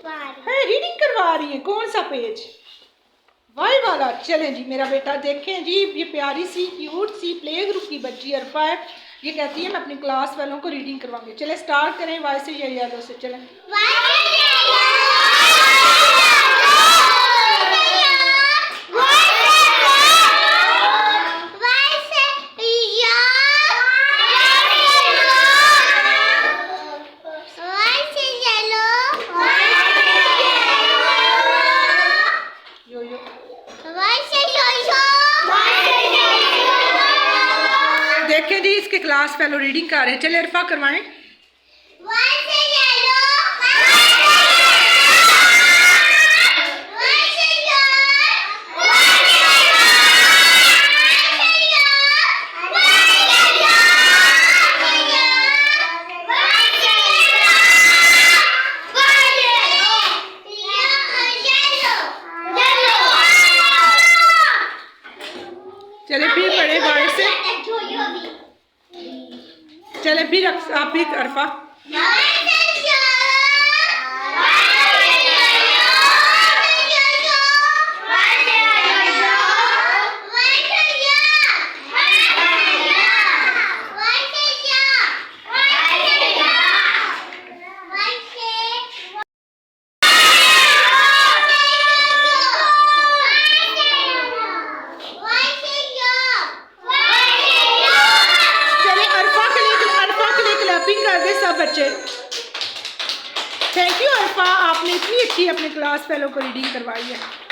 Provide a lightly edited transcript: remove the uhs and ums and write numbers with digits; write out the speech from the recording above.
है रीडिंग करवा रही है। कौन सा पेज? वाई वाला। चलें जी मेरा बेटा देखें जी, ये प्यारी सी क्यूट सी प्ले ग्रुप की बच्ची अरफा है। ये कहती है मैं अपनी क्लास वालों को रीडिंग करवाऊंगी। चले स्टार्ट करें वाई से या यादों से। चलें। देखें जी इसके क्लास फेलो रीडिंग कर रहे हैं। चले अरफा करवाएं। चले फिर पढ़े बाय से। चले फिर आप भी अरफा। सब बच्चे थैंक यू अरफा, आपने इतनी अच्छी अपने क्लास फेलो को रीडिंग करवाई है।